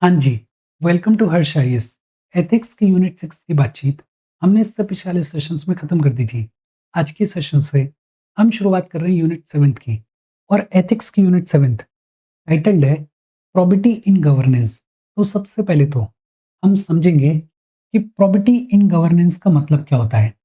हाँ जी, welcome to Harsh IAS. Ethics की यूनिट 6 की बातचीत हमने इससे पिछले सेशंस में खत्म कर दी थी। आज के सेशन से हम शुरुआत कर रहे हैं यूनिट 7 की और एथिक्स की यूनिट 7 टाइटल्ड है प्रोबिटी इन गवर्नेंस। तो सबसे पहले तो हम समझेंगे कि प्रोबिटी इन गवर्नेंस का मतलब क्या होता है।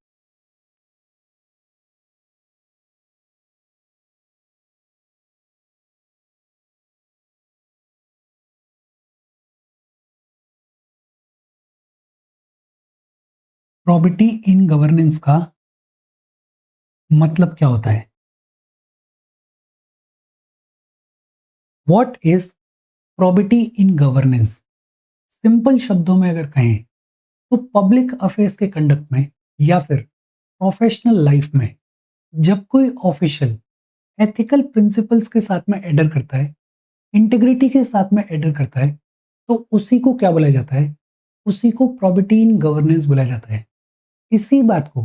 प्रोबिटी इन गवर्नेंस का मतलब क्या होता है? What is probity in governance? Simple शब्दों में अगर कहें तो पब्लिक अफेयर्स के कंडक्ट में या फिर प्रोफेशनल लाइफ में जब कोई ऑफिशियल एथिकल प्रिंसिपल्स के साथ में एडर करता है, इंटीग्रिटी के साथ में एडर करता है, तो उसी को क्या बोला जाता है? उसी को प्रोबिटी इन गवर्नेंस बोला जाता है। इसी बात को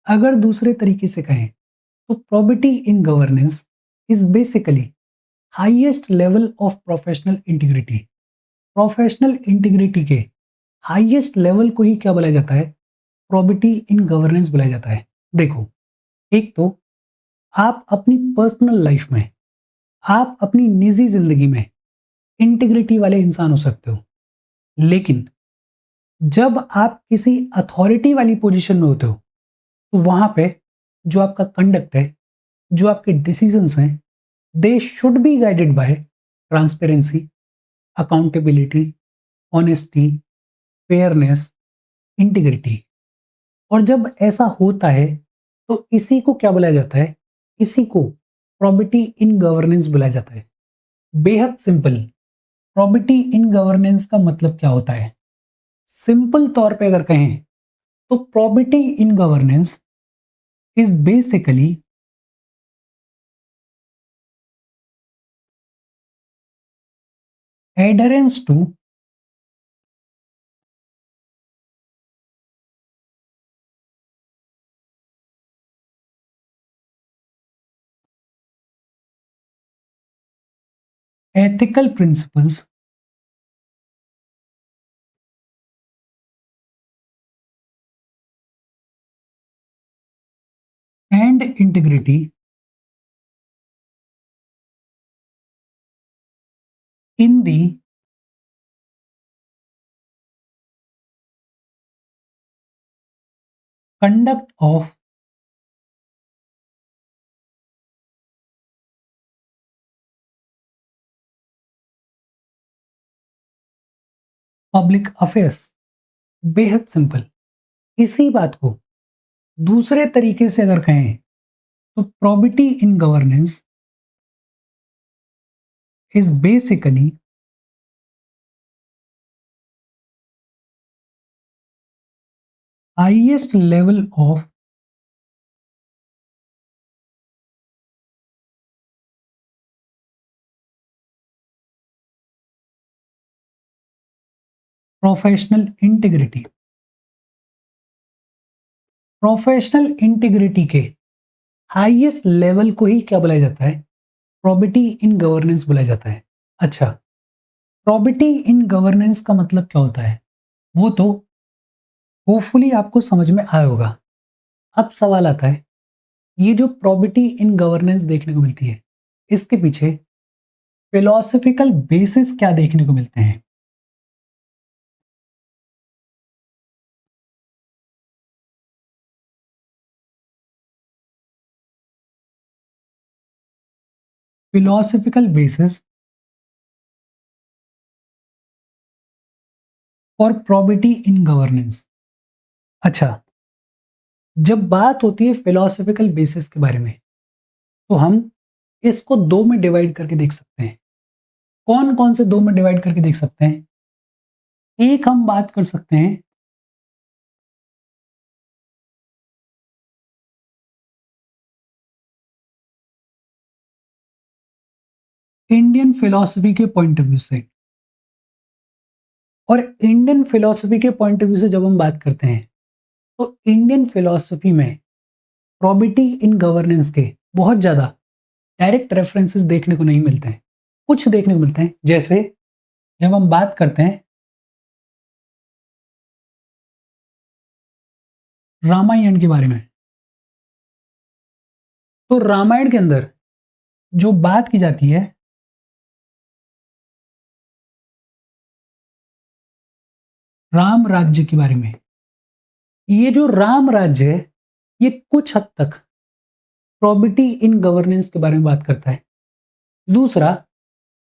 अगर दूसरे तरीके से कहें तो probity in governance is basically highest level of professional integrity. Professional integrity के हाईएस्ट लेवल को ही क्या बोला जाता है? प्रोबिटी इन गवर्नेंस बोला जाता है। देखो, एक तो आप अपनी पर्सनल लाइफ में, आप अपनी निजी जिंदगी में इंटीग्रिटी वाले इंसान हो सकते हो, लेकिन जब आप किसी अथॉरिटी वाली पोजीशन में होते हो तो वहां पे जो आपका कंडक्ट है, जो आपके डिसीजंस हैं, they should be guided by transparency, accountability, honesty, fairness, integrity. और जब ऐसा होता है तो इसी को क्या बोला जाता है? इसी को प्रोबिटी इन गवर्नेंस बोला जाता है। बेहद सिंपल, प्रोबिटी इन गवर्नेंस का मतलब क्या होता है? सिंपल तौर पे अगर कहें तो probity in governance is basically adherence to ethical principles and integrity in the conduct of public affairs. बेहद सिंपल। इसी बात को दूसरे तरीके से अगर कहें तो probity in governance is basically highest level of professional integrity. Professional integrity के हाईएस्ट लेवल को ही क्या बोला जाता है? प्रोबिटी इन गवर्नेंस बोला जाता है। अच्छा, प्रोबिटी इन गवर्नेंस का मतलब क्या होता है वो तो होपफुली आपको समझ में आया होगा। अब सवाल आता है, ये जो प्रोबिटी इन गवर्नेंस देखने को मिलती है, इसके पीछे फिलोसफिकल बेसिस क्या देखने को मिलते हैं? Philosophical basis for probity in governance. अच्छा, जब बात होती है फिलोसफिकल बेसिस के बारे में तो हम इसको दो में डिवाइड करके देख सकते हैं। कौन कौन से दो में डिवाइड करके देख सकते हैं? एक हम बात कर सकते हैं इंडियन फिलोसफी के पॉइंट ऑफ व्यू से। और इंडियन फिलोसफी के पॉइंट ऑफ व्यू से जब हम बात करते हैं तो इंडियन फिलोसफी में प्रोबिटी इन गवर्नेंस के बहुत ज़्यादा डायरेक्ट रेफरेंसेस देखने को नहीं मिलते हैं। कुछ देखने को मिलते हैं, जैसे जब हम बात करते हैं रामायण के बारे में, तो रामायण के अंदर जो बात की जाती है राम राज्य के बारे में, ये जो राम राज्य है, ये कुछ हद तक प्रॉपर्टी इन गवर्नेंस के बारे में बात करता है। दूसरा,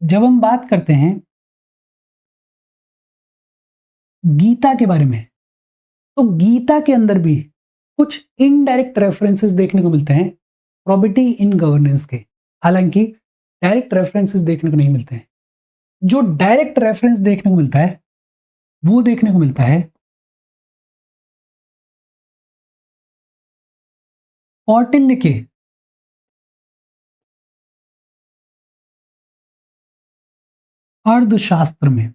जब हम बात करते हैं गीता के बारे में, तो गीता के अंदर भी कुछ इनडायरेक्ट रेफरेंसेस देखने को मिलते हैं प्रॉपर्टी इन गवर्नेंस के। हालांकि डायरेक्ट रेफरेंसेस देखने को नहीं मिलते हैं। जो डायरेक्ट रेफरेंस देखने को मिलता है वो देखने को मिलता है कौटिल्य के अर्थशास्त्र में।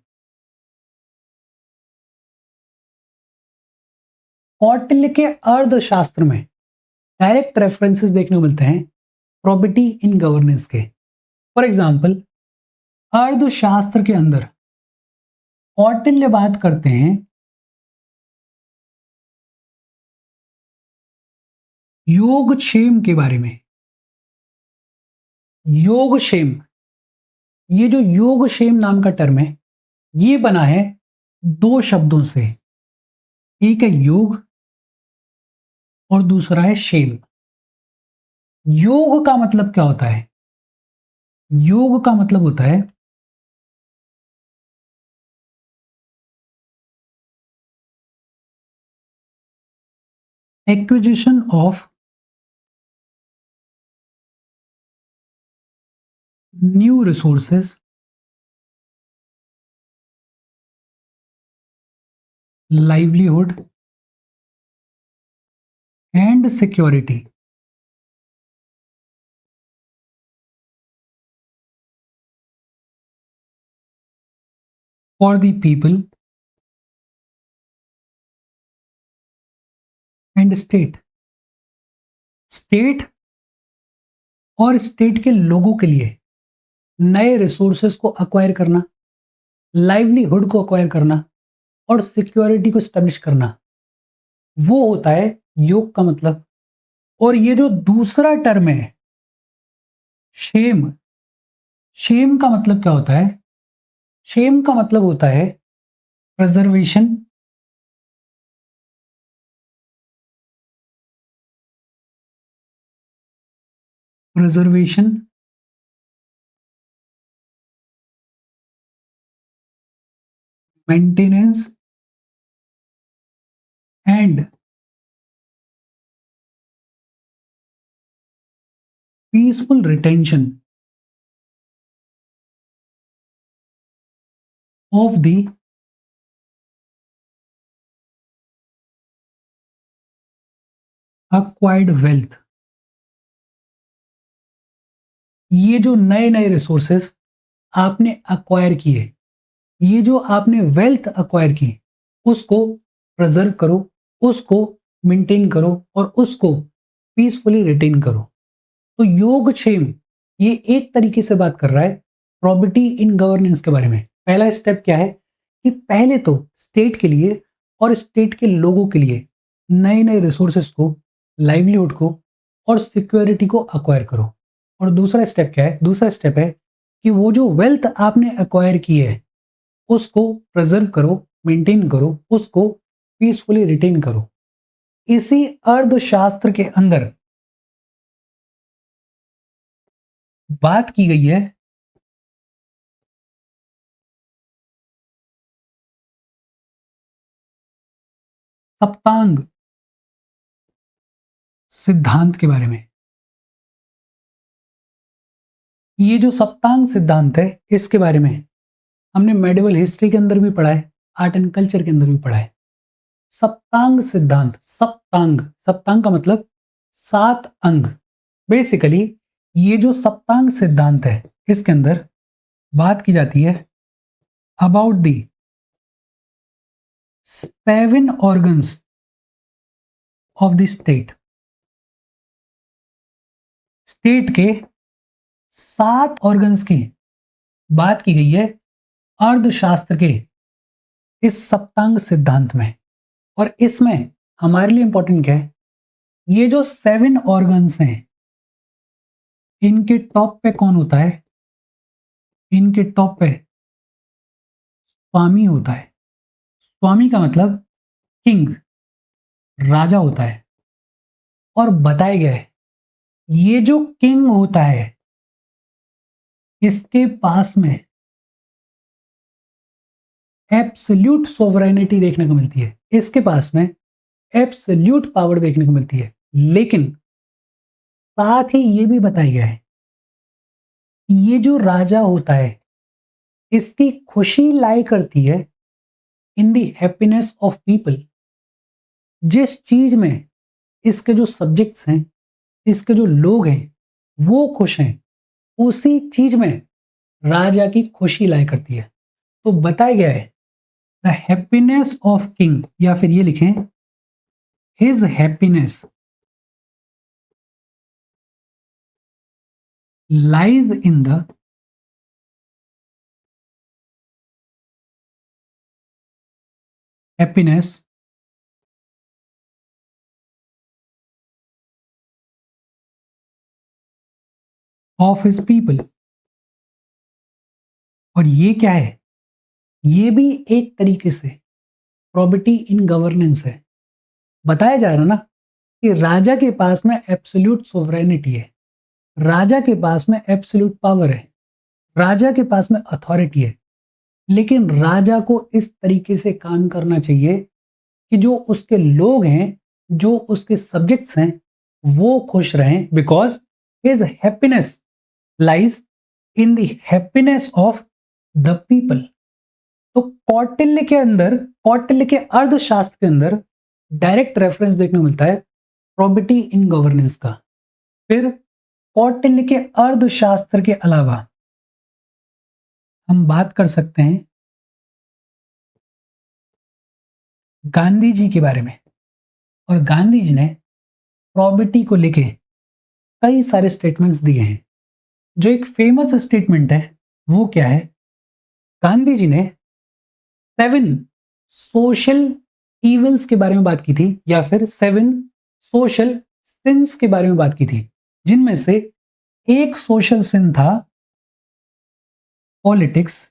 कौटिल्य के अर्थशास्त्र में डायरेक्ट रेफरेंसेस देखने को मिलते हैं प्रॉपर्टी इन गवर्नेंस के। फॉर एग्जाम्पल, अर्थशास्त्र के अंदर कौटिल्य बात करते हैं योगक्षेम के बारे में। योगक्षेम, ये जो योगक्षेम नाम का टर्म है, ये बना है दो शब्दों से। एक है योग और दूसरा है क्षेम। योग का मतलब क्या होता है? योग का मतलब होता है acquisition of new resources, livelihood and security for the people and state. State और स्टेट के लोगों के लिए नए रिसोर्सेस को अक्वायर करना, लाइवलीहुड को अक्वायर करना और सिक्योरिटी को स्टैब्लिश करना, वो होता है योग का मतलब। और ये जो दूसरा टर्म है शेम, शेम का मतलब क्या होता है? शेम का मतलब होता है preservation, preservation maintenance and peaceful retention of the acquired wealth। ये जो नए नए रिसोर्सेस आपने अक्वायर किए, ये जो आपने वेल्थ अक्वायर की, उसको प्रिजर्व करो, उसको मेंटेन करो और उसको पीसफुली रिटेन करो। तो योगक्षेम ये एक तरीके से बात कर रहा है प्रॉपर्टी इन गवर्नेंस के बारे में। पहला स्टेप क्या है कि पहले तो स्टेट के लिए और स्टेट के लोगों के लिए नए नए रिसोर्सेस को, लाइवलीहुड को और सिक्योरिटी को अक्वायर करो। और दूसरा स्टेप क्या है? दूसरा स्टेप है कि वो जो वेल्थ आपने अक्वायर की है उसको प्रिजर्व करो, मेंटेन करो, उसको पीसफुली रिटेन करो। इसी अर्थशास्त्र के अंदर बात की गई है सप्तांग सिद्धांत के बारे में। ये जो सप्तांग सिद्धांत है, इसके बारे में हमने मेडिवल हिस्ट्री के अंदर भी पढ़ा है, आर्ट एंड कल्चर के अंदर भी पढ़ा है। सप्तांग सिद्धांत, सप्तांग, सप्तांग का मतलब 7 अंग। बेसिकली ये जो सप्तांग सिद्धांत है, इसके अंदर बात की जाती है about the 7 organs of the state. State के 7 organs की बात की गई है अर्थशास्त्र के इस सप्तांग सिद्धांत में। और इसमें हमारे लिए इंपॉर्टेंट क्या है, ये जो 7 ऑर्गन्स हैं, इनके टॉप पे कौन होता है, इनके टॉप पे स्वामी होता है। स्वामी का मतलब किंग, राजा होता है। और बताया गया है ये जो किंग होता है इसके पास में एब्सोल्यूट सोवरेनिटी देखने को मिलती है, इसके पास में एब्सोल्यूट पावर देखने को मिलती है। लेकिन साथ ही ये भी बताया गया है ये जो राजा होता है इसकी खुशी लाई करती है इन दी हैप्पीनेस ऑफ पीपल। जिस चीज में इसके जो सब्जेक्ट्स हैं, इसके जो लोग हैं वो खुश हैं, उसी चीज में राजा की खुशी लाई करती है। तो बताया गया है द हैप्पीनेस ऑफ किंग, या फिर ये लिखें his happiness lies in the happiness of his people. और ये क्या है, ये भी एक तरीके से प्रॉपर्टी इन गवर्नेंस है। बताया जा रहा है ना कि राजा के पास में एब्सोल्यूट सोवरेनिटी है, राजा के पास में एब्सोल्यूट पावर है, राजा के पास में अथॉरिटी है। लेकिन राजा को इस तरीके से काम करना चाहिए कि जो उसके लोग हैं, जो उसके सब्जेक्ट्स हैं, वो खुश रहें, because his happiness lies in the happiness of the people. तो कौटिल्य के अंदर, कौटिल्य के अर्थशास्त्र के अंदर डायरेक्ट रेफरेंस देखने को मिलता है प्रॉपर्टी इन गवर्नेंस का। फिर कौटिल्य के अर्थशास्त्र के अलावा हम बात कर सकते हैं गांधी जी के बारे में। और गांधी जी ने प्रॉपर्टी को लेके कई सारे स्टेटमेंट्स दिए हैं। जो एक फेमस स्टेटमेंट है वो क्या है, गांधी जी ने 7 सोशल इविल्स के बारे में बात की थी, या फिर 7 सोशल सिंस के बारे में बात की थी, जिनमें से एक सोशल सिन था politics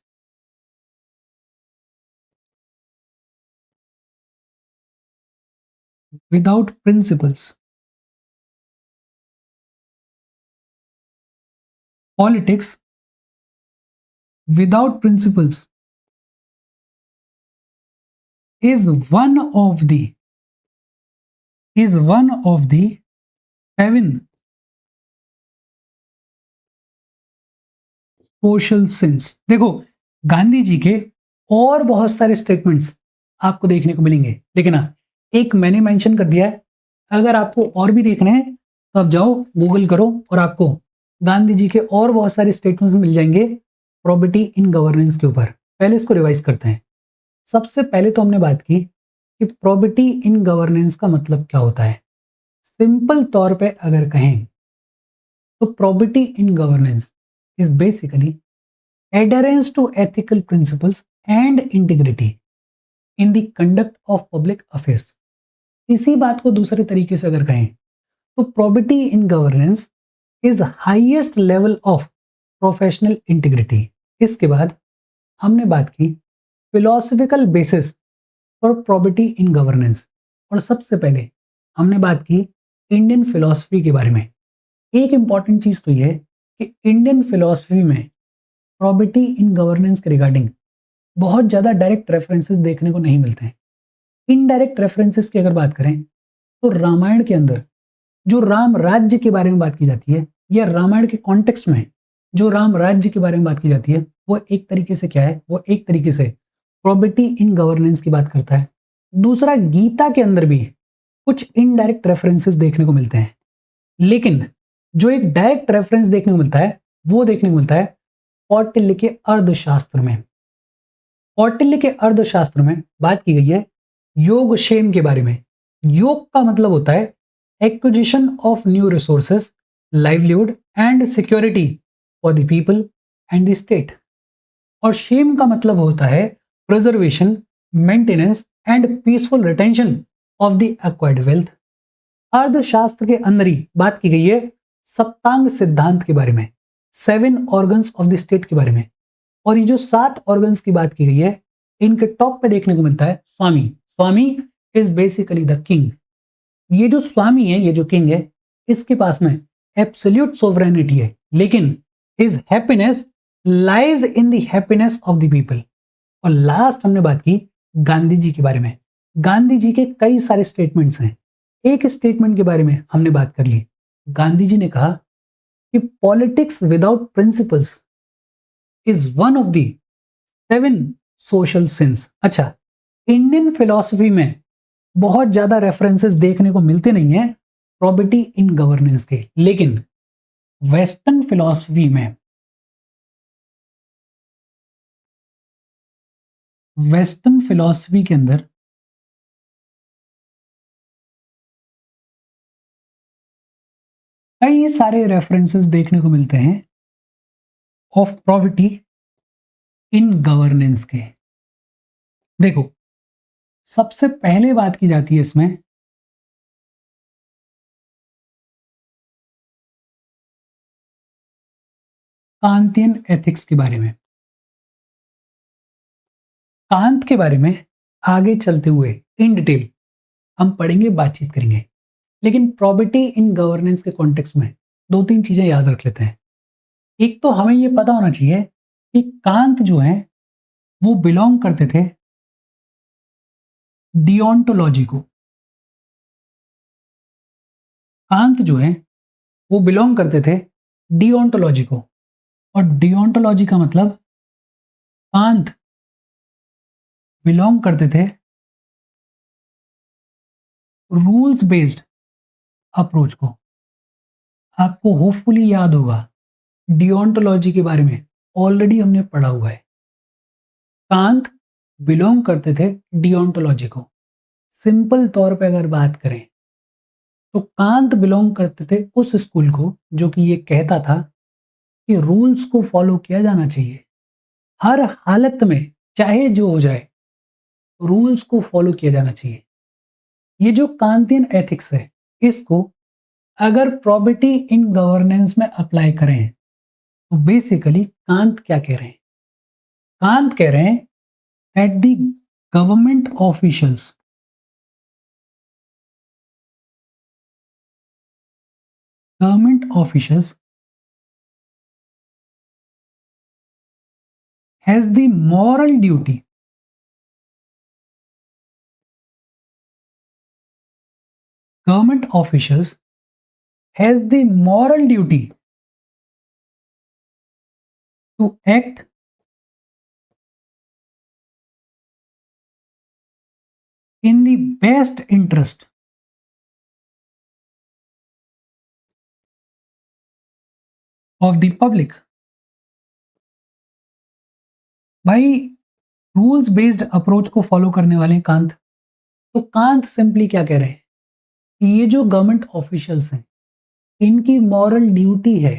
without principles. Politics without principles is one of the is one of the 7 social since. देखो गांधी जी के और बहुत सारे स्टेटमेंट्स आपको देखने को मिलेंगे, लेकिन हाँ एक मैंने मेंशन कर दिया है। अगर आपको और भी देखने हैं तो आप जाओ गूगल करो और आपको गांधी जी के और बहुत सारे स्टेटमेंट्स मिल जाएंगे प्रॉपर्टी इन गवर्नेंस के ऊपर। पहले इसको रिवाइज करते हैं। सबसे पहले तो हमने बात की कि प्रॉपर्टी इन गवर्नेंस का मतलब क्या होता है। सिंपल तौर पे अगर कहें तो probity in governance is basically adherence to ethical principles and integrity in the conduct of public affairs. इसी बात को दूसरे तरीके से अगर कहें तो probity in governance is highest level of professional integrity. इसके बाद हमने बात की philosophical basis for probity in governance. और सबसे पहले हमने बात की इंडियन फिलॉसफी के बारे में। एक इंपॉर्टेंट चीज तो यह है कि इंडियन फिलॉसफी में प्रॉपर्टी इन गवर्नेंस के रिगार्डिंग बहुत ज़्यादा डायरेक्ट रेफरेंसेस देखने को नहीं मिलते हैं। इनडायरेक्ट रेफरेंसेस की अगर बात करें तो रामायण के अंदर जो राम राज्य के बारे में बात की जाती है, या रामायण के कॉन्टेक्स्ट में जो राम राज्य के बारे में बात की जाती है, वो एक तरीके से क्या है, वो एक तरीके से प्रॉपर्टी इन गवर्नेंस की बात करता है। दूसरा, गीता के अंदर भी कुछ इनडायरेक्ट रेफरेंसेस देखने को मिलते हैं, लेकिन जो एक डायरेक्ट रेफरेंस देखने को मिलता है वो देखने को मिलता है कौटिल्य के अर्थशास्त्र में। कौटिल्य के अर्थशास्त्र में बात की गई है योग क्षेम के बारे में। योग का मतलब होता है acquisition of new resources, livelihood and security for the people and the state. और शेम का मतलब होता है preservation, maintenance and peaceful retention of the acquired wealth. अर्थशास्त्र के अंदर ही बात की गई है सप्तांग सिद्धांत के बारे में, 7 ऑर्गन्स ऑफ द स्टेट के बारे में। और ये जो 7 ऑर्गन्स की बात की गई है, इनके टॉप पे देखने को मिलता है स्वामी। स्वामी इज बेसिकली द किंग। ये जो स्वामी है, ये जो किंग है, इसके पास में एब्सोल्यूट सोवरेनिटी है, लेकिन his happiness lies in the happiness of the people. और लास्ट हमने बात की गांधी जी के बारे में। गांधी जी के कई सारे स्टेटमेंट्स हैं। एक स्टेटमेंट के बारे में हमने बात कर ली। गांधी जी ने कहा कि politics without principles is one of the 7 social since. अच्छा, इंडियन फिलॉसफी में बहुत ज्यादा रेफरेंसेस देखने को मिलते नहीं है प्रॉपर्टी इन गवर्नेंस के, लेकिन वेस्टर्न फिलॉसफी में, वेस्टर्न फिलॉसफी के अंदर कई सारे रेफरेंसेस देखने को मिलते हैं ऑफ प्रॉपर्टी इन गवर्नेंस के। देखो, सबसे पहले बात की जाती है इसमें कांतियन एथिक्स के बारे में। कांत के बारे में आगे चलते हुए इन डिटेल हम पढ़ेंगे, बातचीत करेंगे, लेकिन प्रॉपर्टी इन गवर्नेंस के कॉन्टेक्स्ट में 2-3 चीजें याद रख लेते हैं। एक तो हमें यह पता होना चाहिए कि कांत जो है वो बिलोंग करते थे डियोंटोलॉजी को। कांत जो है वो बिलोंग करते थे डियोंटोलॉजी को। और डियोंटोलॉजी का मतलब, कांत बिलोंग करते थे रूल्स बेस्ड अप्रोच को। आपको होपफुली याद होगा, डियोंटोलॉजी के बारे में ऑलरेडी हमने पढ़ा हुआ है। कांत बिलोंग करते थे डियोंटोलॉजी को। सिंपल तौर पे अगर बात करें तो कांत बिलोंग करते थे उस स्कूल को जो कि ये कहता था कि रूल्स को फॉलो किया जाना चाहिए हर हालत में, चाहे जो हो जाए, रूल्स को फॉलो किया जाना चाहिए। ये जो कांतियन एथिक्स है, इसको अगर प्रॉपर्टी इन गवर्नेंस में अप्लाई करें तो बेसिकली कांत क्या कह रहे हैं? कांत कह रहे हैं that the government officials, government officials has the moral duty, government officials has the moral duty to act in the best interest of the public। भाई, रूल्स बेस्ड अप्रोच को फॉलो करने वाले कांत। तो कांत सिंपली क्या कह रहे हैं कि ये जो गवर्नमेंट ऑफिशियल्स हैं, इनकी मॉरल ड्यूटी है,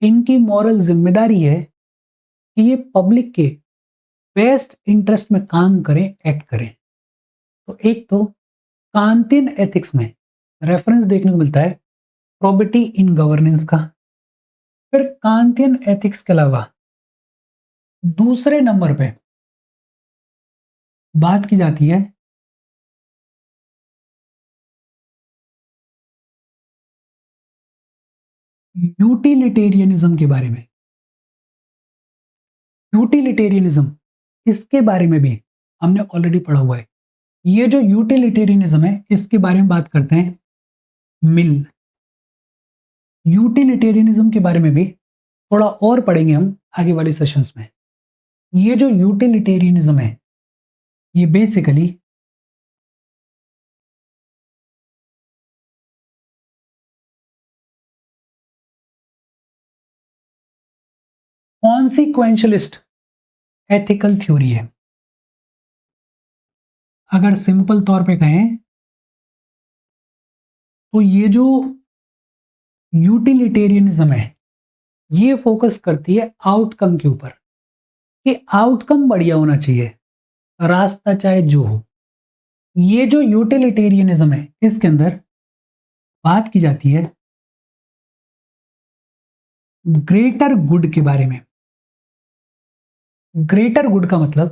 इनकी मॉरल जिम्मेदारी है कि ये पब्लिक के बेस्ट इंटरेस्ट में काम करें, एक्ट करें। तो एक तो कांतियन एथिक्स में रेफरेंस देखने को मिलता है प्रॉपर्टी इन गवर्नेंस का। फिर कांतियन एथिक्स के अलावा दूसरे नंबर पे बात की जाती है यूटिलिटेरियनिज्म के बारे में। यूटिलिटेरियनिज्म, इसके बारे में भी हमने ऑलरेडी पढ़ा हुआ है। ये जो यूटिलिटेरियनिज्म है, इसके बारे में बात करते हैं मिल। यूटिलिटेरियनिज्म के बारे में भी थोड़ा और पढ़ेंगे हम आगे वाले सेशंस में। ये जो यूटिलिटेरियनिज्म है, ये बेसिकली कॉन्सिक्वेंशलिस्ट एथिकल थ्योरी है। अगर सिंपल तौर पे कहें तो ये जो यूटिलिटेरियनिज्म है, ये फोकस करती है आउटकम के ऊपर। कि आउटकम बढ़िया होना चाहिए, रास्ता चाहे जो हो। ये जो यूटिलिटेरियनिज्म है, इसके अंदर बात की जाती है ग्रेटर गुड के बारे में। ग्रेटर गुड का मतलब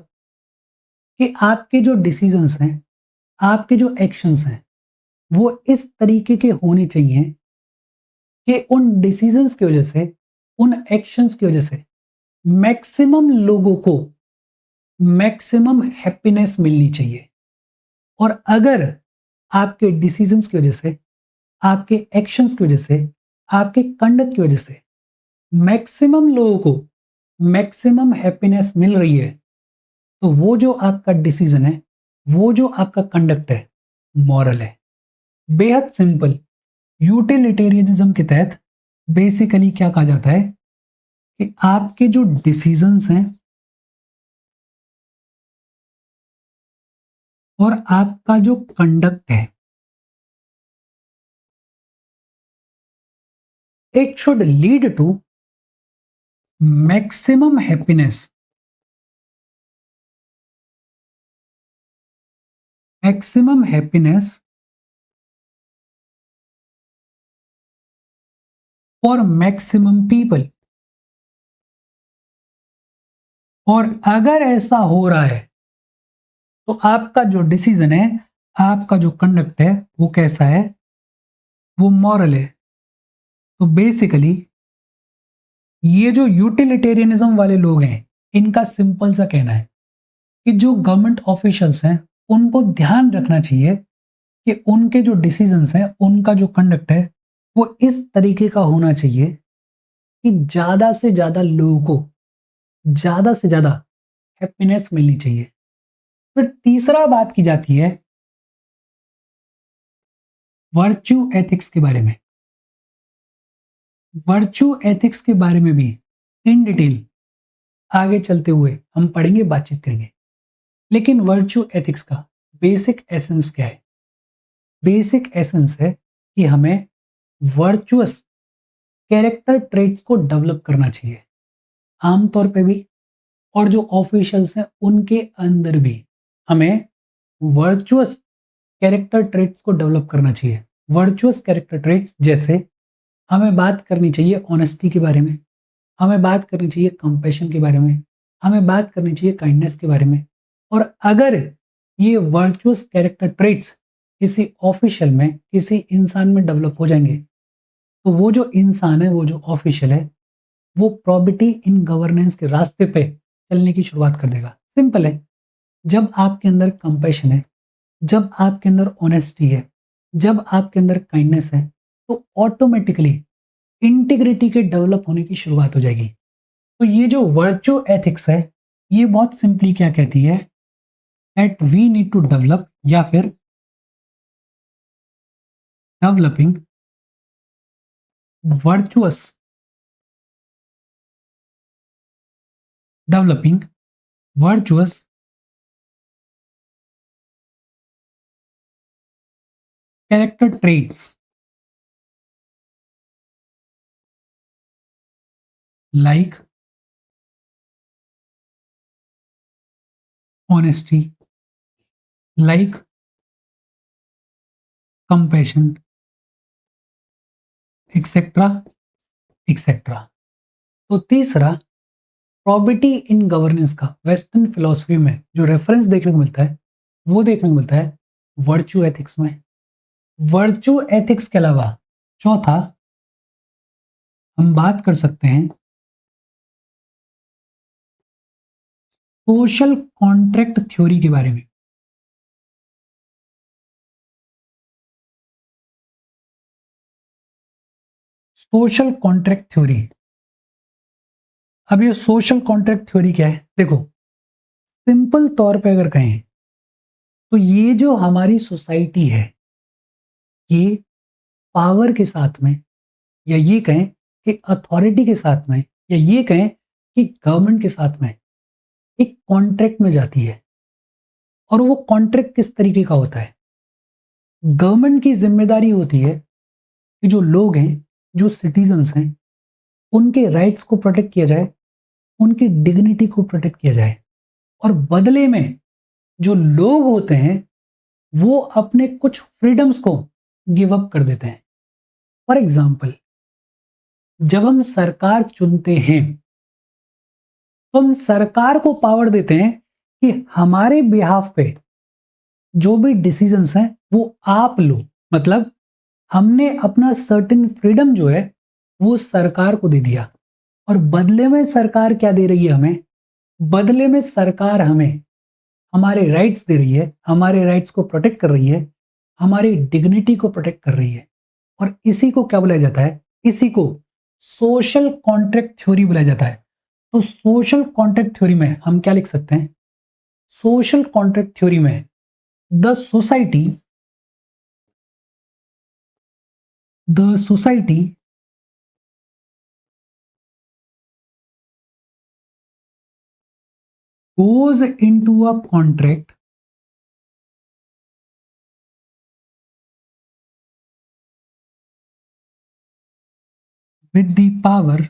कि आपके जो डिसीजंस हैं, आपके जो एक्शंस हैं, वो इस तरीके के होने चाहिए कि उन डिसीजंस की वजह से, उन एक्शंस की वजह से मैक्सिमम लोगों को मैक्सिमम हैप्पीनेस मिलनी चाहिए। और अगर आपके डिसीजंस की वजह से, आपके एक्शंस की वजह से, आपके कंडक्ट की वजह से मैक्सिमम लोगों को मैक्सिमम हैप्पीनेस मिल रही है, तो वो जो आपका डिसीजन है, वो जो आपका कंडक्ट है, मॉरल है। बेहद सिंपल। यूटिलिटेरियनिज्म के तहत बेसिकली क्या कहा जाता है कि आपके जो डिसीजंस हैं और आपका जो कंडक्ट है, it should lead to maximum happiness, maximum happiness for maximum people. और अगर ऐसा हो रहा है तो आपका जो डिसीजन है, आपका जो कंडक्ट है, वो कैसा है, वो मॉरल है। तो बेसिकली ये जो यूटिलिटेरियनिज्म वाले लोग हैं, इनका सिंपल सा कहना है कि जो गवर्नमेंट ऑफिशियल्स हैं, उनको ध्यान रखना चाहिए कि उनके जो डिसीजंस हैं, उनका जो कंडक्ट है, वो इस तरीके का होना चाहिए कि ज्यादा से ज्यादा लोगों को ज्यादा से ज्यादा हैप्पीनेस मिलनी चाहिए। फिर तीसरा बात की जाती है वर्च्यू एथिक्स के बारे में। वर्च्यू एथिक्स के बारे में भी इन डिटेल आगे चलते हुए हम पढ़ेंगे, बातचीत करेंगे। लेकिन वर्च्यू एथिक्स का बेसिक एसेंस क्या है? बेसिक एसेंस है कि हमें वर्चुअस कैरेक्टर ट्रेट्स को डेवलप करना चाहिए, आमतौर पे भी, और जो ऑफिशियल्स हैं उनके अंदर भी हमें वर्चुअस कैरेक्टर ट्रेट्स को डेवलप करना चाहिए। वर्चुअस कैरेक्टर ट्रेट्स जैसे हमें बात करनी चाहिए ऑनेस्टी के बारे में, हमें बात करनी चाहिए कंपैशन के बारे में, हमें बात करनी चाहिए काइंडनेस के बारे में। और अगर ये वर्चुअस कैरेक्टर ट्रेट्स किसी ऑफिशियल में, किसी इंसान में डेवलप हो जाएंगे, तो वो जो इंसान है, वो जो ऑफिशियल है, वो प्रॉबिटी इन गवर्नेंस के रास्ते पे चलने की शुरुआत कर देगा। सिंपल है। जब आपके अंदर कंपैशन है, जब आपके अंदर ऑनेस्टी है, जब आपके अंदर काइंडनेस है, तो ऑटोमेटिकली इंटीग्रिटी के डेवलप होने की शुरुआत हो जाएगी। तो ये जो वर्चू एथिक्स है, ये बहुत सिंपली क्या कहती है, that we need to develop, या फिर developing virtuous, developing virtuous character traits like honesty, like compassion, etcetera etcetera. तो तीसरा, प्रॉबिटी इन गवर्नेंस का वेस्टर्न फिलॉसफी में जो रेफरेंस देखने को मिलता है, वो देखने को मिलता है वर्चू एथिक्स में। वर्चू एथिक्स के अलावा चौथा, हम बात कर सकते हैं सोशल कॉन्ट्रैक्ट थ्योरी के बारे में। Social contract theory. अब ये सोशल कॉन्ट्रैक्ट थ्योरी क्या है? देखो, सिंपल तौर पे अगर कहें तो ये जो हमारी सोसाइटी है, ये पावर के साथ में, या ये कहें कि अथॉरिटी के साथ में, या ये कहें कि गवर्नमेंट के साथ में एक कॉन्ट्रैक्ट में जाती है। और वो कॉन्ट्रैक्ट किस तरीके का होता है? गवर्नमेंट की जिम्मेदारी होती है कि जो लोग हैं, जो सिटीजन्स हैं, उनके राइट्स को प्रोटेक्ट किया जाए, उनकी डिग्निटी को प्रोटेक्ट किया जाए, और बदले में जो लोग होते हैं वो अपने कुछ फ्रीडम्स को गिव अप कर देते हैं। फॉर एग्जाम्पल, जब हम सरकार चुनते हैं तो हम सरकार को पावर देते हैं कि हमारे बिहाफ पे जो भी डिसीजंस हैं वो आप लो। मतलब हमने अपना सर्टेन फ्रीडम जो है वो सरकार को दे दिया, और बदले में सरकार क्या दे रही है हमें? बदले में सरकार हमें हमारे राइट्स दे रही है, हमारे राइट्स को प्रोटेक्ट कर रही है, हमारी डिग्निटी को प्रोटेक्ट कर रही है। और इसी को क्या बुलाया जाता है? इसी को सोशल कॉन्ट्रैक्ट थ्योरी बुलाया जाता है। तो सोशल कॉन्ट्रैक्ट थ्योरी में हम क्या लिख सकते हैं? सोशल कॉन्ट्रैक्ट थ्योरी में the society goes into a contract with the power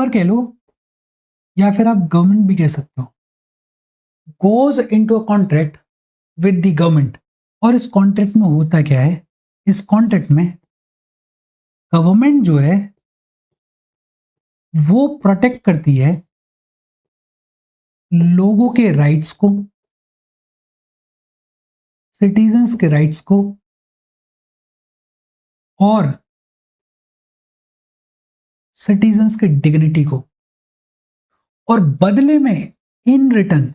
कह लो या फिर आप गवर्नमेंट भी कह सकते हो, goes into a contract with the government. और इस कॉन्ट्रैक्ट में होता क्या है? इस कॉन्ट्रैक्ट में गवर्नमेंट जो है वो प्रोटेक्ट करती है लोगों के राइट्स को, सिटीजन्स के राइट्स को, और सिटीजन्स की डिग्निटी को। और बदले में इन रिटर्न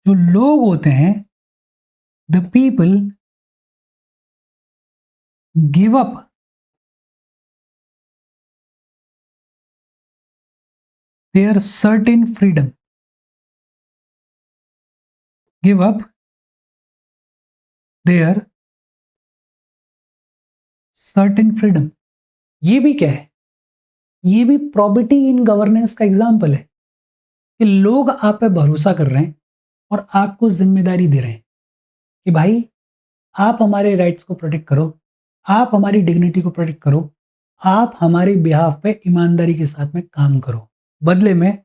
जो लोग होते हैं, the people give up their certain freedom, give up their certain freedom. ये भी क्या है? ये भी प्रॉपर्टी इन गवर्नेंस का एग्जाम्पल है कि लोग आप पे भरोसा कर रहे हैं और आपको जिम्मेदारी दे रहे हैं कि भाई आप हमारे राइट्स को प्रोटेक्ट करो, आप हमारी डिग्निटी को प्रोटेक्ट करो, आप हमारे बिहाफ पे ईमानदारी के साथ में काम करो। बदले में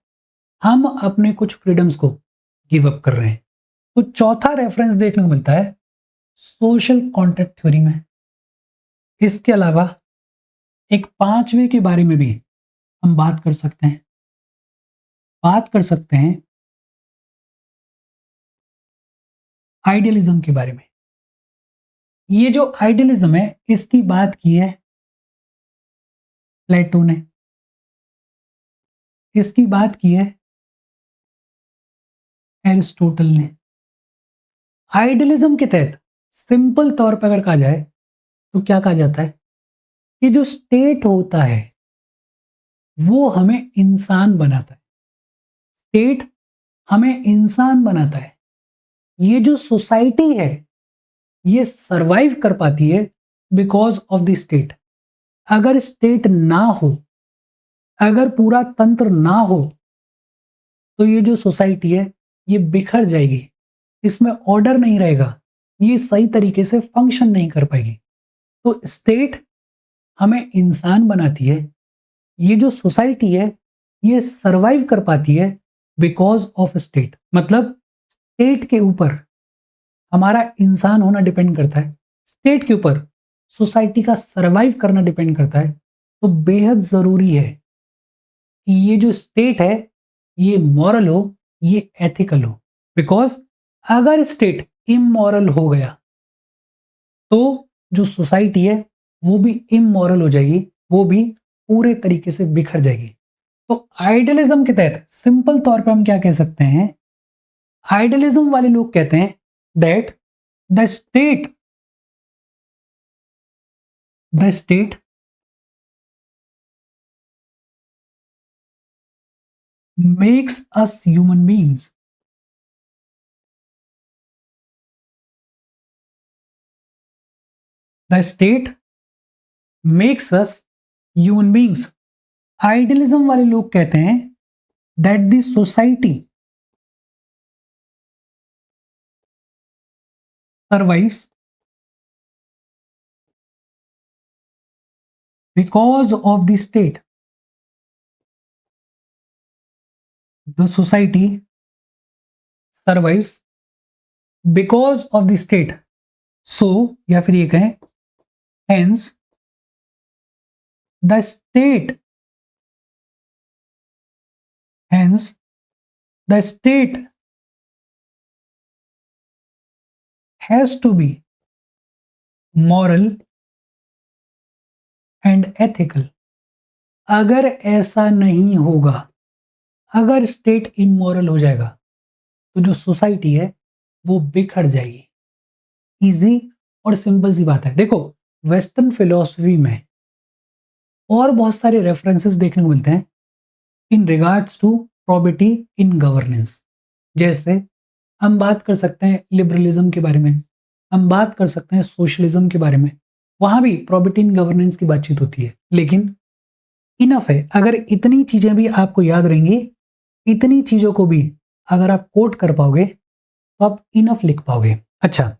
हम अपने कुछ फ्रीडम्स को गिव अप कर रहे हैं। तो चौथा रेफरेंस देखने को मिलता है सोशल कॉन्ट्रैक्ट थ्योरी में। इसके अलावा एक पांचवे के बारे में भी हम बात कर सकते हैं आइडियलिज्म के बारे में। ये जो आइडियलिज्म है इसकी बात की है प्लेटो ने, इसकी बात की है एरिस्टोटल ने। आइडियलिज्म के तहत सिंपल तौर पर अगर कहा जाए तो क्या कहा जाता है कि जो स्टेट होता है वो हमें इंसान बनाता है। स्टेट हमें इंसान बनाता है। ये जो सोसाइटी है ये सरवाइव कर पाती है बिकॉज ऑफ द स्टेट। अगर स्टेट ना हो, अगर पूरा तंत्र ना हो, तो ये जो सोसाइटी है ये बिखर जाएगी, इसमें ऑर्डर नहीं रहेगा, ये सही तरीके से फंक्शन नहीं कर पाएगी। तो स्टेट हमें इंसान बनाती है, ये जो सोसाइटी है ये सरवाइव कर पाती है बिकॉज ऑफ स्टेट। मतलब स्टेट के ऊपर हमारा इंसान होना डिपेंड करता है, स्टेट के ऊपर सोसाइटी का सरवाइव करना डिपेंड करता है। तो बेहद जरूरी है कि ये जो स्टेट है ये मॉरल हो, ये एथिकल हो। बिकॉज अगर स्टेट इमोरल हो गया तो जो सोसाइटी है वो भी इमोरल हो जाएगी, वो भी पूरे तरीके से बिखर जाएगी। तो आइडियलिज्म के तहत सिंपल तौर पे हम क्या कह सकते हैं? आइडियलिज्म वाले लोग कहते हैं that the state the state makes us human beings. The state makes us human beings. Idealism वाले लोग कहते हैं that the society survives because of the state. The society survives because of the state. So या फिर ये कहें hence the state hence the state has to be moral and ethical. अगर ऐसा नहीं होगा, अगर स्टेट इमोरल हो जाएगा तो जो सोसाइटी है वो बिखर जाएगी। इजी और सिंपल सी बात है। देखो वेस्टर्न फिलॉसफी में और बहुत सारे रेफरेंसेस देखने को मिलते हैं in regards to property in governance. जैसे हम बात कर सकते हैं लिबरलिज्म के बारे में, हम बात कर सकते हैं सोशलिज्म के बारे में, वहां भी प्रॉपर्टी इन गवर्नेंस की बातचीत होती है। लेकिन इनफ है, अगर इतनी चीजें भी आपको याद रहेंगी, इतनी चीजों को भी अगर आप कोट कर पाओगे तो आप इनफ लिख पाओगे। अच्छा,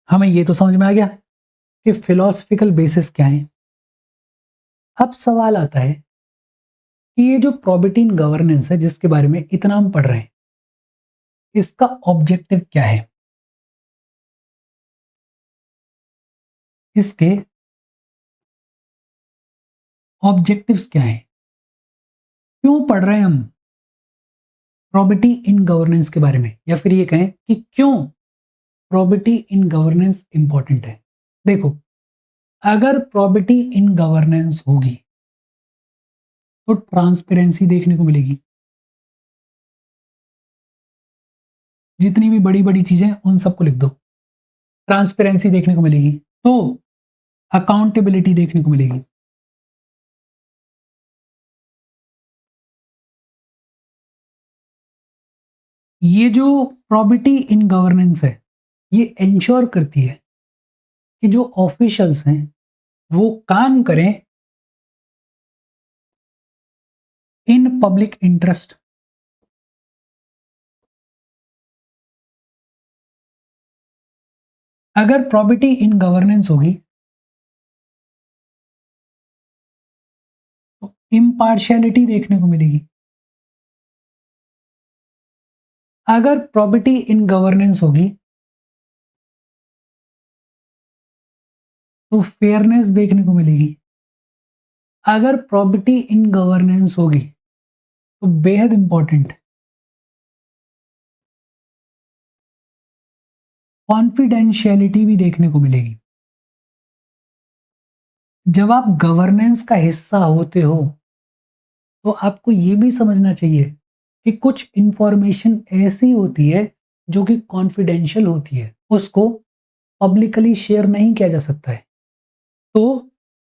हमें ये तो समझ में आ गया कि फिलोसफिकल बेसिस क्या है। अब सवाल आता है कि ये जो प्रॉपर्टी इन गवर्नेंस है जिसके बारे में इतना हम पढ़ रहे हैं, इसका ऑब्जेक्टिव क्या है? इसके ऑब्जेक्टिव्स क्या हैं? क्यों पढ़ रहे हैं हम प्रॉपर्टी इन गवर्नेंस के बारे में, या फिर ये कहें कि क्यों प्रॉपर्टी इन गवर्नेंस इंपॉर्टेंट है? देखो, अगर प्रॉपर्टी इन गवर्नेंस होगी तो ट्रांसपेरेंसी देखने को मिलेगी। जितनी भी बड़ी बड़ी चीजें उन सबको लिख दो। ट्रांसपेरेंसी देखने को मिलेगी, तो अकाउंटेबिलिटी देखने को मिलेगी। ये जो प्रॉपर्टी इन गवर्नेंस है, ये इंश्योर करती है कि जो ऑफिशियल्स हैं वो काम करें इन पब्लिक इंटरेस्ट। अगर प्रॉपर्टी इन गवर्नेंस होगी तो इम्पार्शियलिटी देखने को मिलेगी। अगर प्रॉपर्टी इन गवर्नेंस होगी तो फेयरनेस देखने को मिलेगी। अगर प्रॉपर्टी इन गवर्नेंस होगी तो बेहद इंपॉर्टेंट कॉन्फिडेंशियलिटी भी देखने को मिलेगी। जब आप गवर्नेंस का हिस्सा होते हो तो आपको यह भी समझना चाहिए कि कुछ इंफॉर्मेशन ऐसी होती है जो कि कॉन्फिडेंशियल होती है, उसको पब्लिकली शेयर नहीं किया जा सकता है। तो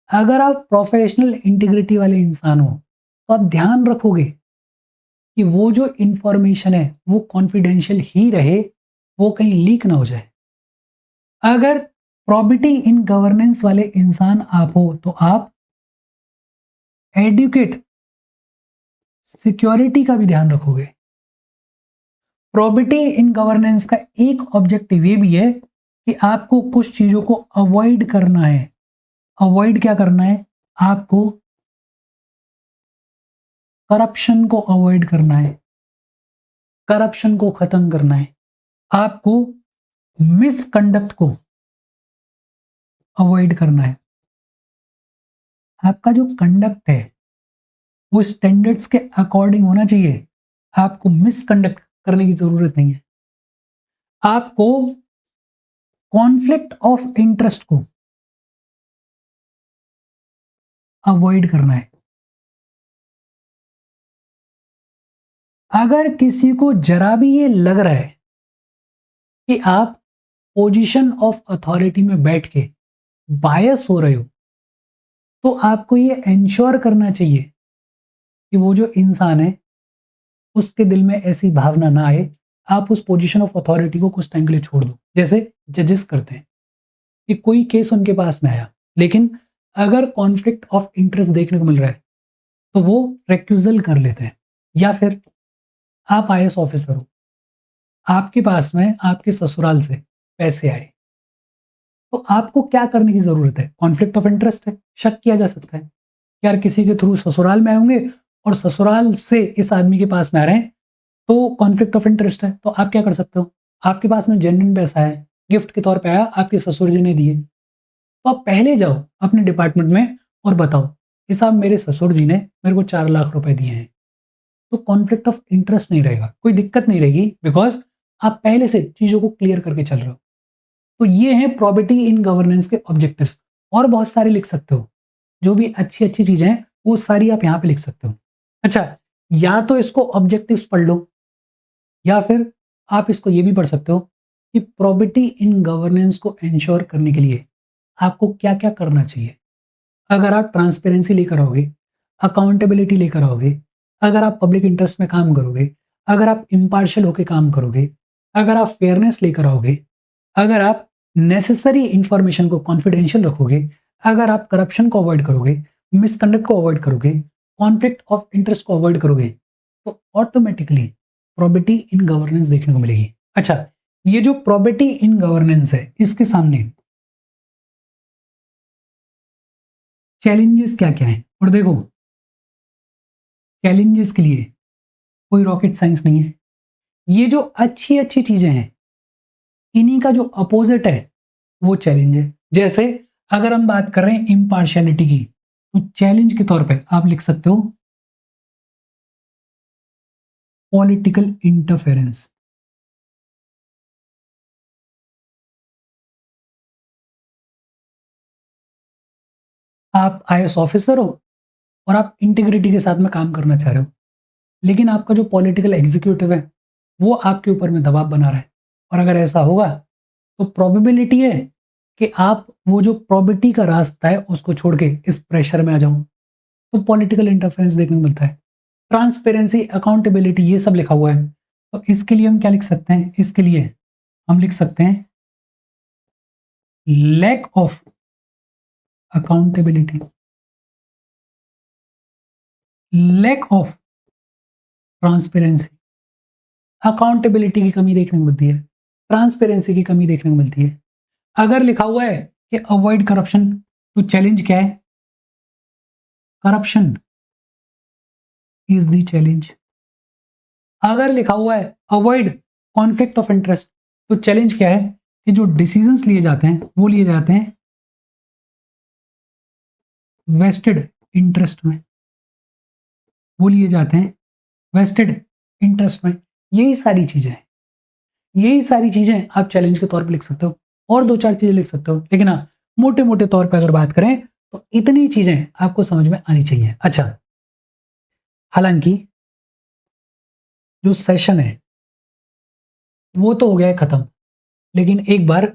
अगर आप प्रोफेशनल इंटीग्रिटी वाले इंसान हो तो आप ध्यान रखोगे कि वो जो इंफॉर्मेशन है वो कॉन्फिडेंशियल ही रहे, वो कहीं लीक ना हो जाए। अगर प्रॉपर्टी इन गवर्नेंस वाले इंसान आप हो तो आप एडुकेट सिक्योरिटी का भी ध्यान रखोगे। प्रॉपर्टी इन गवर्नेंस का एक ऑब्जेक्टिव ये भी है कि आपको कुछ चीजों को अवॉइड करना है। अवॉइड क्या करना है? आपको करप्शन को अवॉइड करना है, करप्शन को खत्म करना है, आपको मिसकंडक्ट को अवॉइड करना है। आपका जो कंडक्ट है वो स्टैंडर्ड्स के अकॉर्डिंग होना चाहिए। आपको मिसकंडक्ट करने की जरूरत नहीं है। आपको कॉन्फ्लिक्ट ऑफ इंटरेस्ट को अवॉइड करना है। अगर किसी को जरा भी ये लग रहा है कि आप पोजीशन ऑफ अथॉरिटी में बैठ के बायस हो रहे हो, तो आपको ये इंश्योर करना चाहिए कि वो जो इंसान है उसके दिल में ऐसी भावना ना आए। आप उस पोजीशन ऑफ अथॉरिटी को कुछ टाइम के लिए छोड़ दो। जैसे जजेस करते हैं कि कोई केस उनके पास में आया, लेकिन अगर कॉन्फ्लिक्ट ऑफ इंटरेस्ट देखने को मिल रहा है तो वो रेक्यूजल कर लेते हैं। या फिर आप आईएएस ऑफिसर हो, आपके पास में आपके ससुराल से पैसे आए, तो आपको क्या करने की जरूरत है? कॉन्फ्लिक्ट ऑफ इंटरेस्ट है, शक किया जा सकता है यार किसी के थ्रू ससुराल में आए होंगे और ससुराल से इस आदमी के पास में आ रहे हैं, तो कॉन्फ्लिक्ट ऑफ इंटरेस्ट है। तो आप क्या कर सकते हो? आपके पास में जेन्युइन पैसा है, गिफ्ट के तौर पे आया, आपके ससुर जी ने दिए, तो आप पहले जाओ अपने डिपार्टमेंट में और बताओ कि साहब मेरे ससुर जी ने मेरे को 4 लाख रुपए दिए हैं। तो कॉन्फ्लिक्ट ऑफ इंटरेस्ट नहीं रहेगा, कोई दिक्कत नहीं रहेगी, बिकॉज आप पहले से चीजों को क्लियर करके चल रहे हो। तो ये है प्रॉपर्टी इन गवर्नेंस के ऑब्जेक्टिव्स। और बहुत सारे लिख सकते हो, जो भी अच्छी अच्छी चीजें हैं वो सारी आप यहाँ पे लिख सकते हो। अच्छा, या तो इसको ऑब्जेक्टिव्स पढ़ लो, या फिर आप इसको ये भी पढ़ सकते हो कि प्रॉपर्टी इन गवर्नेंस को इंश्योर करने के लिए आपको क्या क्या करना चाहिए। अगर आप ट्रांसपेरेंसी लेकर आओगे, अकाउंटेबिलिटी लेकर आओगे, अगर आप पब्लिक इंटरेस्ट में काम करोगे, अगर आप इम्पार्शियल होकर काम करोगे, अगर आप फेयरनेस लेकर आओगे, अगर आप नेसेसरी इंफॉर्मेशन को कॉन्फिडेंशियल रखोगे, अगर आप करप्शन को अवॉइड करोगे, मिसकंडक्ट को अवॉइड करोगे, कॉन्फ्लिक्ट ऑफ इंटरेस्ट को अवॉइड करोगे, तो ऑटोमेटिकली प्रॉपर्टी इन गवर्नेंस देखने को मिलेगी। अच्छा, ये जो प्रॉपर्टी इन गवर्नेंस है, इसके सामने चैलेंजेस क्या क्या है? और देखो, चैलेंजेस के लिए कोई रॉकेट साइंस नहीं है। ये जो अच्छी अच्छी चीजें हैं, इन्हीं का जो अपोजिट है वो चैलेंज है। जैसे अगर हम बात कर रहे हैं इम्पार्शियलिटी की, तो चैलेंज के तौर पे आप लिख सकते हो पॉलिटिकल इंटरफेरेंस। आप आईएएस ऑफिसर हो और आप इंटीग्रिटी के साथ में काम करना चाह रहे हो, लेकिन आपका जो पॉलिटिकल एग्जीक्यूटिव है वो आपके ऊपर में दबाव बना रहा है। और अगर ऐसा होगा तो प्रोबेबिलिटी है कि आप वो जो प्रॉपर्टी का रास्ता है उसको छोड़ के इस प्रेशर में आ जाओ। तो पॉलिटिकल इंटरफेरेंस देखने को मिलता है। ट्रांसपेरेंसी, अकाउंटेबिलिटी, ये सब लिखा हुआ है। तो इसके लिए हम क्या लिख सकते हैं? इसके लिए हम लिख सकते हैं lack of accountability, lack of transparency. Accountability की कमी देखने को मिलती है, ट्रांसपेरेंसी की कमी देखने को मिलती है। अगर लिखा हुआ है कि अवॉइड करप्शन, तो चैलेंज क्या है? Corruption is the challenge. अगर लिखा हुआ है अवॉइड कॉन्फ्लिक्ट ऑफ इंटरेस्ट, तो चैलेंज क्या है? कि जो डिसीजंस लिए जाते हैं वो लिए जाते हैं वेस्टेड इंटरेस्ट में, वो लिए जाते हैं वेस्टेड इंटरेस्ट में। यही सारी चीजें हैं, यही सारी चीजें आप चैलेंज के तौर पे लिख सकते हो। और दो चार चीजें लिख सकते हो, लेकिन हाँ, मोटे मोटे तौर पे अगर बात करें तो इतनी चीजें आपको समझ में आनी चाहिए। अच्छा, हालांकि जो सेशन है वो तो हो गया है खत्म, लेकिन एक बार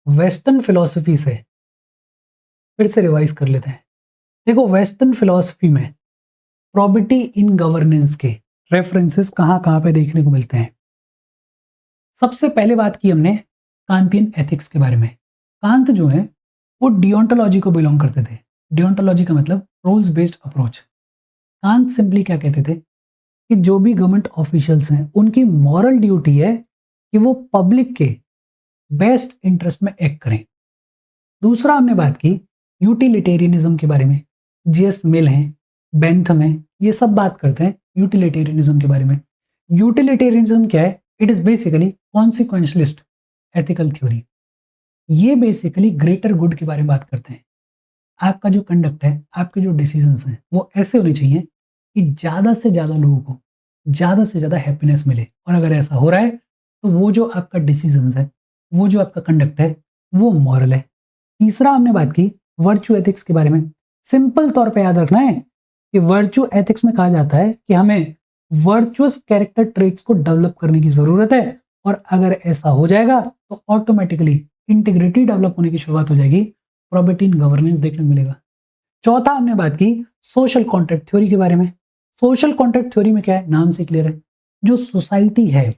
वेस्टर्न फिलॉसफी से फिर से रिवाइज कर लेते हैं। देखो, वेस्टर्न फिलॉसफी में प्रॉपर्टी इन गवर्नेंस के रेफरेंसेस कहाँ कहाँ पे देखने को मिलते हैं। सबसे पहले बात की हमने कांतियन एथिक्स के बारे में। कांत जो है वो डियोंटोलॉजी को बिलोंग करते थे। डियोंटोलॉजी का मतलब rules based approach. Kant simply क्या कहते थे कि जो भी गवर्नमेंट ऑफिशियल्स हैं उनकी मॉरल ड्यूटी है कि वो पब्लिक के बेस्ट इंटरेस्ट में एक्ट करें। दूसरा हमने बात की यूटिलिटेरियनिज्म के बारे में। जीएस मिल हैं, बेंथम है, ये सब बात करते हैं यूटिलिटेरियनिज्म के बारे में। यूटिलिटेरियनिज्म क्या है? It is basically consequentialist ethical theory. ये बेसिकली ग्रेटर गुड के बारे में बात करते हैं। आपका जो कंडक्ट है, आपके जो डिसीजंस हैं, वो ऐसे होने चाहिए कि ज़्यादा से ज़्यादा लोगों को ज़्यादा से ज़्यादा हैप्पीनेस मिले। और अगर ऐसा हो रहा है तो वो जो आपका डिसीजंस है, वो जो आपका कंडक्ट है, वो मॉरल है। तीसरा हमने बात की वर्चू एथिक्स के बारे में। सिंपल तौर पे याद रखना है कि वर्चू एथिक्स में कहा जाता है कि हमें वर्चुअस कैरेक्टर ट्रेट्स को डेवलप करने की जरूरत है। और अगर ऐसा हो जाएगा तो ऑटोमेटिकली इंटीग्रिटी डेवलप होने की शुरुआत हो जाएगी, प्रॉपर्टी इन गवर्नेंस देखने को मिलेगा। चौथा हमने बात की सोशल कॉन्ट्रैक्ट थ्योरी के बारे में। सोशल कॉन्ट्रैक्ट थ्योरी में क्या है? नाम से क्लियर है, जो सोसाइटी है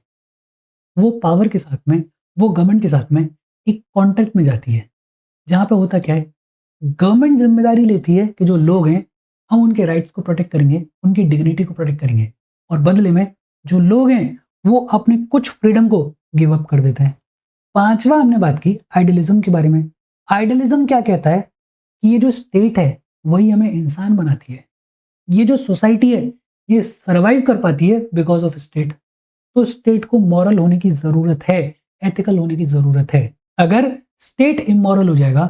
वो पावर के साथ में, वो गवर्नमेंट के साथ में एक कॉन्ट्रैक्ट में जाती है, जहां पे होता क्या है, गवर्नमेंट जिम्मेदारी लेती है कि जो लोग हैं हम उनके राइट्स को प्रोटेक्ट करेंगे, उनकी डिग्निटी को प्रोटेक्ट करेंगे, और बदले में जो लोग हैं वो अपने कुछ फ्रीडम को गिव अप कर देते हैं। पांचवा हमने बात की आइडियलिज्म के बारे में। आइडियलिज्म क्या कहता है कि ये जो स्टेट है वही हमें इंसान बनाती है, ये जो सोसाइटी है ये सर्वाइव कर पाती है बिकॉज ऑफ स्टेट। तो स्टेट को मॉरल होने की जरूरत है, एथिकल होने की जरूरत है। अगर स्टेट इमोरल हो जाएगा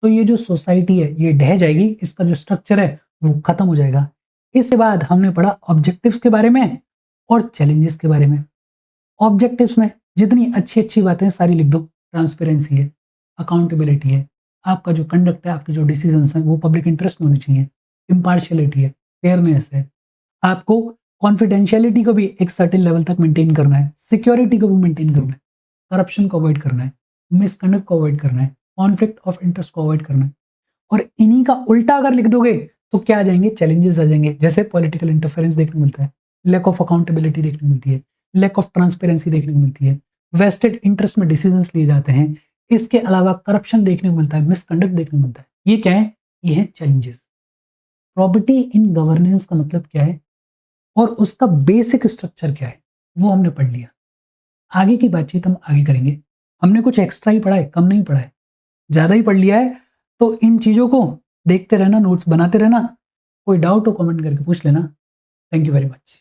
तो ये जो सोसाइटी है ये ढह जाएगी, इसका जो स्ट्रक्चर है वो खत्म हो जाएगा। इसके बाद हमने पढ़ा ऑब्जेक्टिव्स के बारे में और चैलेंजेस के बारे में। ऑब्जेक्टिव्स में जितनी अच्छी अच्छी बातें सारी लिख दो। ट्रांसपेरेंसी है, अकाउंटेबिलिटी है, आपका जो कंडक्ट है, आपके जो डिसीजंस हैं वो पब्लिक इंटरेस्ट में होने चाहिए, इम्पार्शियलिटी है, फेयरनेस है, आपको कॉन्फिडेंशियलिटी को भी एक सर्टेन लेवल तक मेंटेन करना है, सिक्योरिटी को भी मेंटेन करना है, करप्शन को अवॉइड करना है, मिसकंडक्ट को अवॉइड करना है, कॉन्फ्लिक्ट ऑफ इंटरेस्ट को अवॉइड करना है। और इन्हीं का उल्टा अगर लिख दोगे तो क्या आ जाएंगे, चैलेंजेस आ जाएंगे, जैसे पॉलिटिकल इंटरफेरेंस देखने को मिलता है, लैक ऑफ अकाउंटेबिलिटी देखने को मिलती है, लैक ऑफ ट्रांसपेरेंसी देखने को मिलती है, वेस्टेड इंटरेस्ट में डिसीजंस लिए जाते हैं, इसके अलावा करप्शन देखने को मिलता है, मिसकंडक्ट देखने को मिलता है। ये क्या है? ये है चैलेंजेस। प्रॉपर्टी इन गवर्नेंस का मतलब क्या है और उसका बेसिक स्ट्रक्चर क्या है वो हमने पढ़ लिया। आगे की बातचीत हम आगे करेंगे। हमने कुछ एक्स्ट्रा ही पढ़ा है, कम नहीं पढ़ा है, ज़्यादा ही पढ़ लिया है। तो इन चीज़ों को देखते रहना, नोट्स बनाते रहना। कोई डाउट हो कमेंट करके पूछ लेना। Thank you very much.